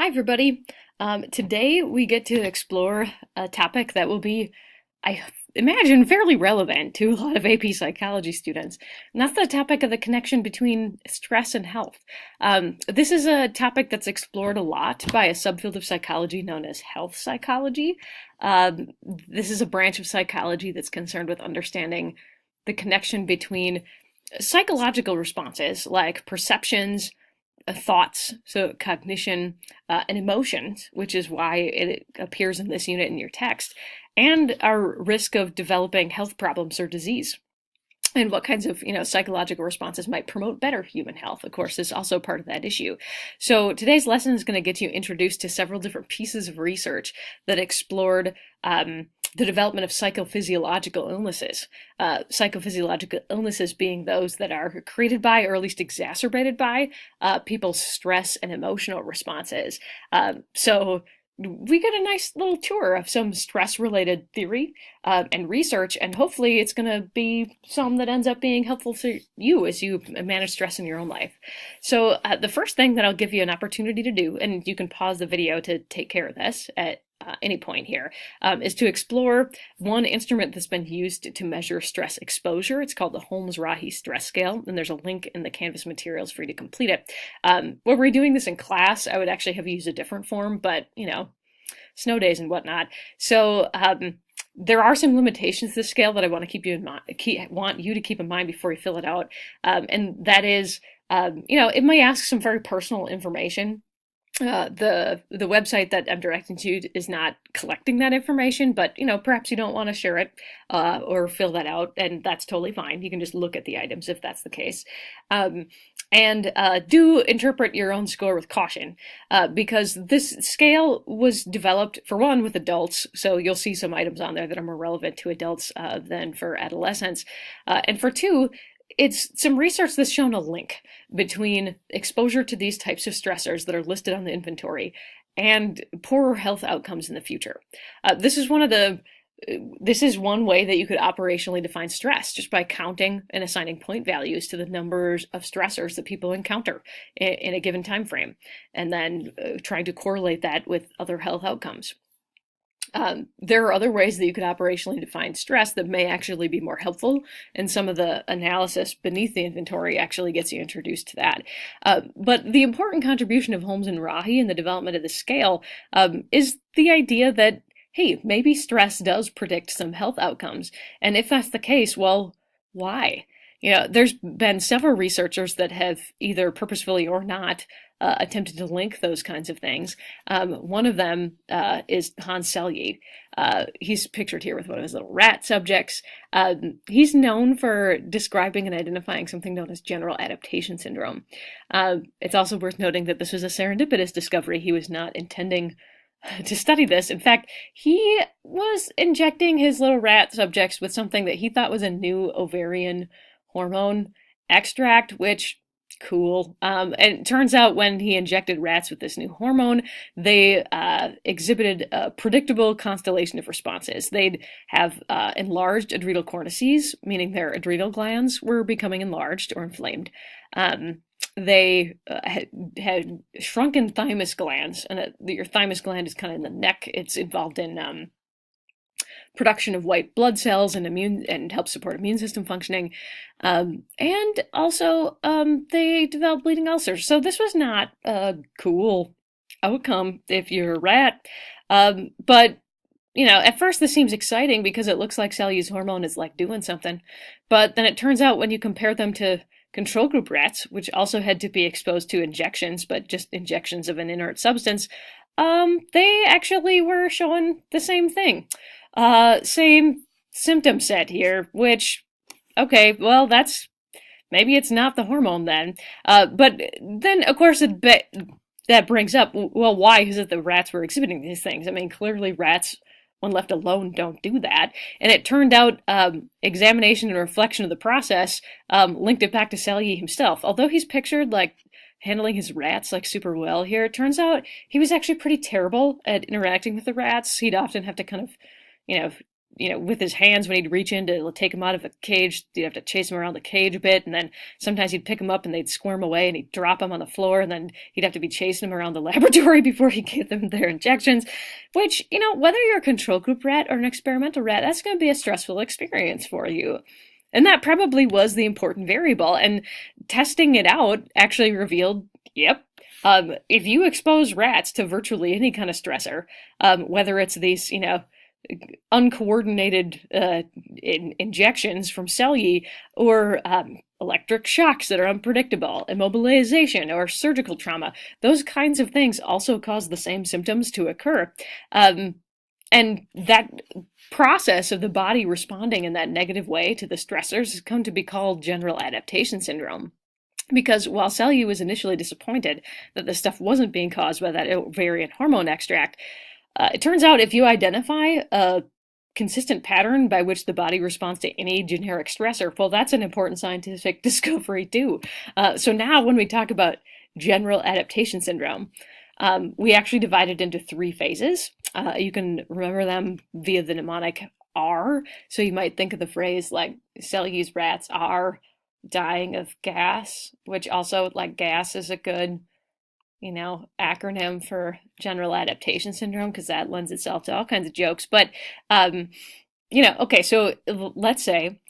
Hi, everybody. Today we get to explore a topic that will be, I imagine, fairly relevant to a lot of AP psychology students, and that's the topic of the connection between stress and health. This is a topic that's explored a lot by a subfield of psychology known as health psychology. Um, this is a branch of psychology that's concerned with understanding the connection between psychological responses like perceptions, thoughts, so cognition, and emotions, which is why it appears in this unit in your text, and our risk of developing health problems or disease. And what kinds of psychological responses might promote better human health, of course, is also part of that issue. So today's lesson is going to get you introduced to several different pieces of research that explored the development of psychophysiological illnesses. Psychophysiological illnesses being those that are created by, or at least exacerbated by, people's stress and emotional responses. So we get a nice little tour of some stress-related theory and research, and hopefully it's going to be some that ends up being helpful to you as you manage stress in your own life. So the first thing that I'll give you an opportunity to do, and you can pause the video to take care of this at any point here, is to explore one instrument that's been used to measure stress exposure. It's called the Holmes-Rahe Stress Scale, and there's a link in the Canvas materials for you to complete it. When we're doing this in class, I would actually have you use a different form, but, snow days and whatnot. So there are some limitations to this scale that I want to keep you in mind. Want you to keep in mind before you fill it out, and that is, it may ask some very personal information. The website that I'm directing to is not collecting that information, but perhaps you don't want to share it or fill that out, and that's totally fine. You can just look at the items if that's the case. And do interpret your own score with caution, because this scale was developed, for one, with adults, so you'll see some items on there that are more relevant to adults than for adolescents, and for two, it's some research that's shown a link between exposure to these types of stressors that are listed on the inventory and poorer health outcomes in the future. This is one way that you could operationally define stress, just by counting and assigning point values to the numbers of stressors that people encounter in a given time frame, and then trying to correlate that with other health outcomes. There are other ways that you could operationally define stress that may actually be more helpful, and some of the analysis beneath the inventory actually gets you introduced to that. But the important contribution of Holmes and Rahe in the development of the scale is the idea that, hey, maybe stress does predict some health outcomes, and if that's the case, well, why? There's been several researchers that have either purposefully or not attempted to link those kinds of things. One of them is Hans Selye. He's pictured here with one of his little rat subjects. He's known for describing and identifying something known as general adaptation syndrome. It's also worth noting that this was a serendipitous discovery. He was not intending to study this. In fact, he was injecting his little rat subjects with something that he thought was a new ovarian hormone extract, which, cool. And it turns out when he injected rats with this new hormone, they exhibited a predictable constellation of responses. They'd have enlarged adrenal cornices, meaning their adrenal glands were becoming enlarged or inflamed. They had shrunken thymus glands, and your thymus gland is kind of in the neck. It's involved in production of white blood cells and helps support immune system functioning. And also, they developed bleeding ulcers. So this was not a cool outcome if you're a rat. But at first this seems exciting because it looks like Selye's hormone is like doing something. But then it turns out when you compare them to control group rats, which also had to be exposed to injections, but just injections of an inert substance, they actually were showing the same thing. Same symptom set here, which, okay, well, maybe it's not the hormone then. But then, of course, that brings up, well, why is it the rats were exhibiting these things? I mean, clearly rats, when left alone, don't do that. And it turned out examination and reflection of the process linked it back to Selye himself. Although he's pictured like handling his rats like super well here, it turns out he was actually pretty terrible at interacting with the rats. He'd often have to kind of with his hands when he'd reach in to take him out of a cage. You'd have to chase him around the cage a bit, and then sometimes he'd pick him up and they'd squirm away and he'd drop him on the floor, and then he'd have to be chasing him around the laboratory before he gave them their injections, which, whether you're a control group rat or an experimental rat, that's going to be a stressful experience for you. And that probably was the important variable, and testing it out actually revealed, yep, if you expose rats to virtually any kind of stressor, whether it's these, uncoordinated injections from cellular or electric shocks that are unpredictable, immobilization, or surgical trauma, those kinds of things also cause the same symptoms to occur. And that process of the body responding in that negative way to the stressors has come to be called general adaptation syndrome. Because while cellular was initially disappointed that the stuff wasn't being caused by that ovarian hormone extract, it turns out if you identify a consistent pattern by which the body responds to any generic stressor, well, that's an important scientific discovery too. So now when we talk about general adaptation syndrome, we actually divide it into 3 phases. You can remember them via the mnemonic R. So you might think of the phrase like cellular's rats are dying of gas, which also, like, gas is a good acronym for general adaptation syndrome, because that lends itself to all kinds of jokes. But, okay, so let's say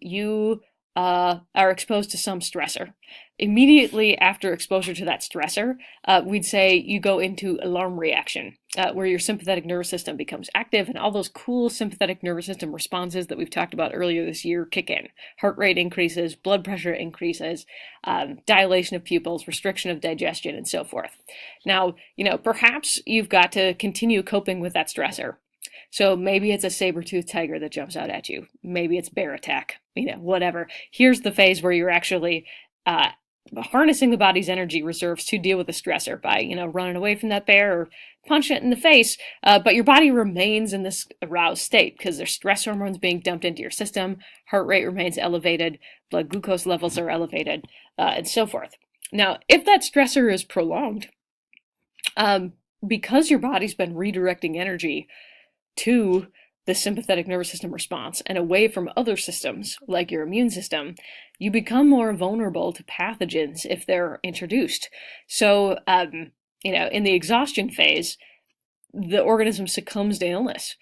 you are exposed to some stressor. Immediately after exposure to that stressor, we'd say you go into alarm reaction, where your sympathetic nervous system becomes active, and all those cool sympathetic nervous system responses that we've talked about earlier this year kick in. Heart rate increases, blood pressure increases, dilation of pupils, restriction of digestion, and so forth. Now, perhaps you've got to continue coping with that stressor. So maybe it's a saber-toothed tiger that jumps out at you. Maybe it's bear attack, whatever. Here's the phase where you're actually harnessing the body's energy reserves to deal with the stressor by, running away from that bear or punching it in the face. But your body remains in this aroused state because there's stress hormones being dumped into your system, heart rate remains elevated, blood glucose levels are elevated, and so forth. Now, if that stressor is prolonged, because your body's been redirecting energy to the sympathetic nervous system response and away from other systems like your immune system, you become more vulnerable to pathogens if they're introduced. So, in the exhaustion phase, the organism succumbs to illness,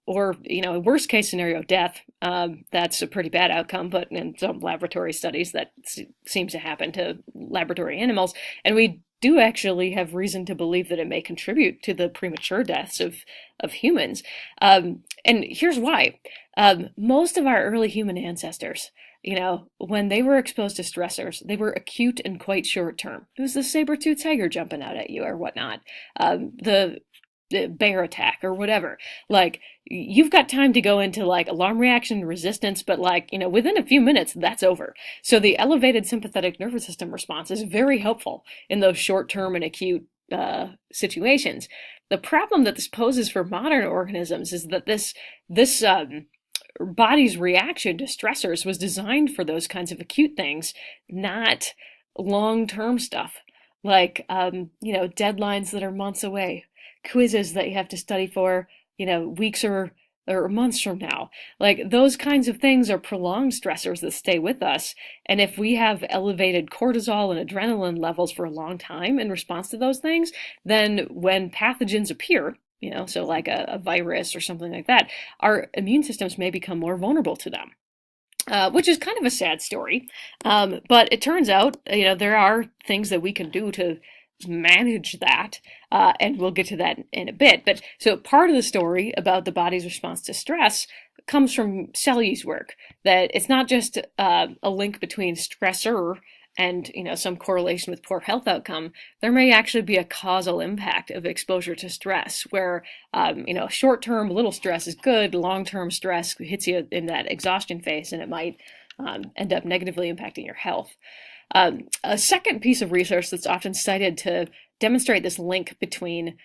or, worst case scenario, death. That's a pretty bad outcome, but in some laboratory studies that seems to happen to laboratory animals. And we do actually have reason to believe that it may contribute to the premature deaths of humans. And here's why. Most of our early human ancestors, when they were exposed to stressors, they were acute and quite short term. It was the saber-toothed tiger jumping out at you or whatnot, the bear attack or whatever. Like, you've got time to go into like alarm reaction resistance, but within a few minutes, that's over. So the elevated sympathetic nervous system response is very helpful in those short-term and acute situations. The problem that this poses for modern organisms is that this body's reaction to stressors was designed for those kinds of acute things, not long-term stuff like deadlines that are months away, quizzes that you have to study for, weeks or months from now. Like, those kinds of things are prolonged stressors that stay with us. And if we have elevated cortisol and adrenaline levels for a long time in response to those things, then when pathogens appear, so like a virus or something like that, our immune systems may become more vulnerable to them. Which is kind of a sad story. But it turns out, there are things that we can do to manage that, and we'll get to that in a bit. But so part of the story about the body's response to stress comes from Selye's work, that it's not just a link between stressor and some correlation with poor health outcome. There may actually be a causal impact of exposure to stress where short-term little stress is good, long-term stress hits you in that exhaustion phase, and it might end up negatively impacting your health. A second piece of research that's often cited to demonstrate this link between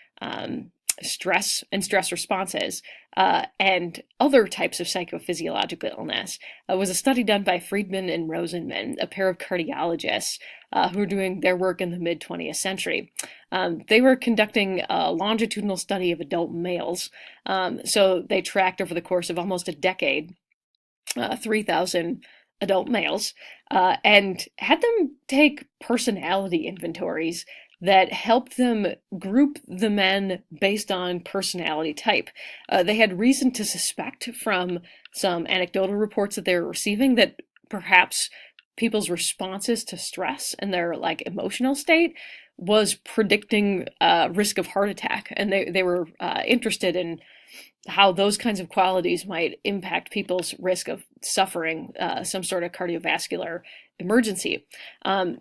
stress and stress responses and other types of psychophysiological illness. It was a study done by Friedman and Rosenman, a pair of cardiologists who were doing their work in the mid-20th century. They were conducting a longitudinal study of adult males. So they tracked over the course of almost a decade 3,000 adult males and had them take personality inventories that helped them group the men based on personality type. They had reason to suspect from some anecdotal reports that they were receiving that perhaps people's responses to stress and their emotional state was predicting risk of heart attack, and they were interested in how those kinds of qualities might impact people's risk of suffering some sort of cardiovascular emergency.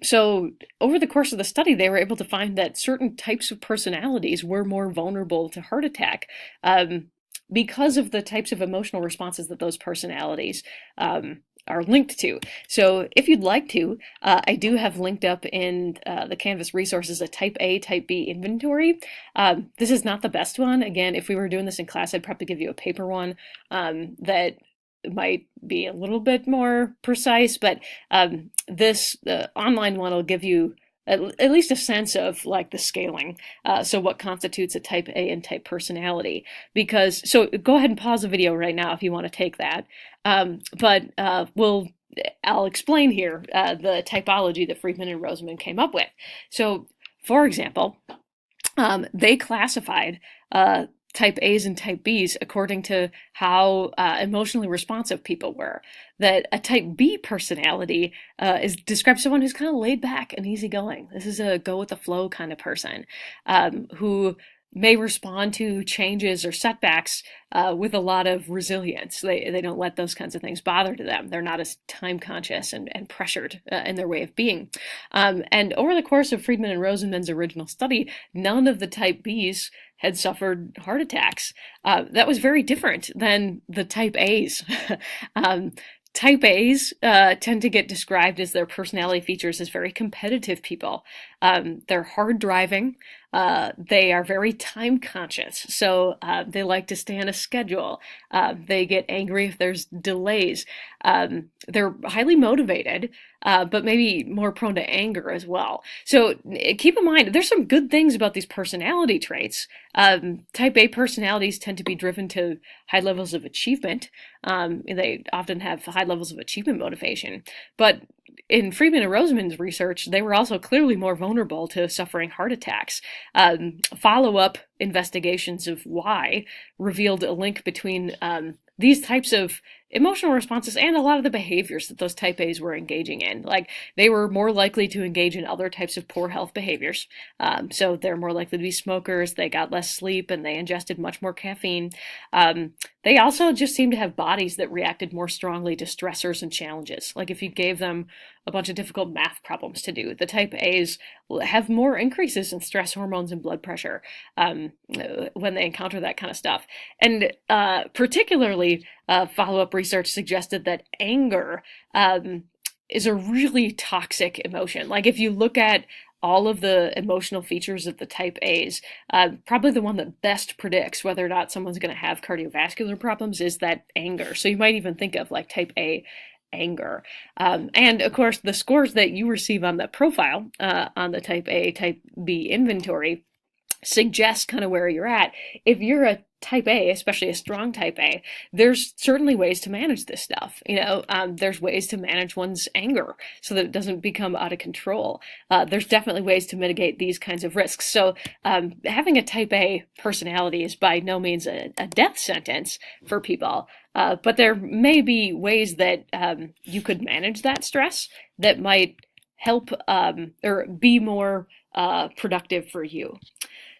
So over the course of the study, they were able to find that certain types of personalities were more vulnerable to heart attack because of the types of emotional responses that those personalities are linked to. So if you'd like to, I do have linked up in the Canvas resources a type A, type B inventory. This is not the best one. Again, if we were doing this in class, I'd probably give you a paper one that might be a little bit more precise, but this online one will give you at least a sense of the scaling. So what constitutes a type A and type personality? So go ahead and pause the video right now if you want to take that. But I'll explain here the typology that Friedman and Rosenman came up with. So for example, they classified type A's and type B's according to how emotionally responsive people were. That a type B personality describes someone who's kind of laid back and easygoing. This is a go with the flow kind of person who may respond to changes or setbacks with a lot of resilience. They don't let those kinds of things bother to them. They're not as time conscious and pressured in their way of being. And over the course of Friedman and Rosenman's original study, none of the type B's had suffered heart attacks. That was very different than the type A's. Type A's tend to get described as their personality features as very competitive people. They're hard driving. They are very time conscious. So they like to stay on a schedule. They get angry if there's delays. They're highly motivated, but maybe more prone to anger as well. So keep in mind, there's some good things about these personality traits. Type A personalities tend to be driven to high levels of achievement. They often have high levels of achievement motivation. But in Friedman and Rosenman's research, they were also clearly more vulnerable to suffering heart attacks. Follow-up investigations of why revealed a link between these types of emotional responses and a lot of the behaviors that those type A's were engaging in. They were more likely to engage in other types of poor health behaviors. So they're more likely to be smokers, they got less sleep, and they ingested much more caffeine. They also just seemed to have bodies that reacted more strongly to stressors and challenges. If you gave them a bunch of difficult math problems to do, the type A's have more increases in stress hormones and blood pressure when they encounter that kind of stuff. And particularly, follow-up research suggested that anger is a really toxic emotion. If you look at all of the emotional features of the type A's, probably the one that best predicts whether or not someone's going to have cardiovascular problems is that anger. So you might even think of type A anger. And of course, the scores that you receive on the profile on the type A, type B inventory suggest kind of where you're at. If you're a type A, especially a strong type A, there's certainly ways to manage this stuff. There's ways to manage one's anger so that it doesn't become out of control. There's definitely ways to mitigate these kinds of risks. So having a type A personality is by no means a death sentence for people. But there may be ways that you could manage that stress that might help or be more productive for you.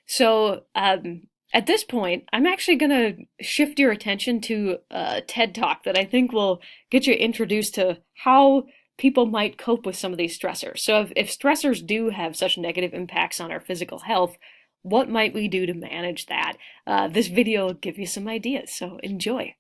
So at this point, I'm actually going to shift your attention to a TED Talk that I think will get you introduced to how people might cope with some of these stressors. So if stressors do have such negative impacts on our physical health, what might we do to manage that? This video will give you some ideas, so enjoy.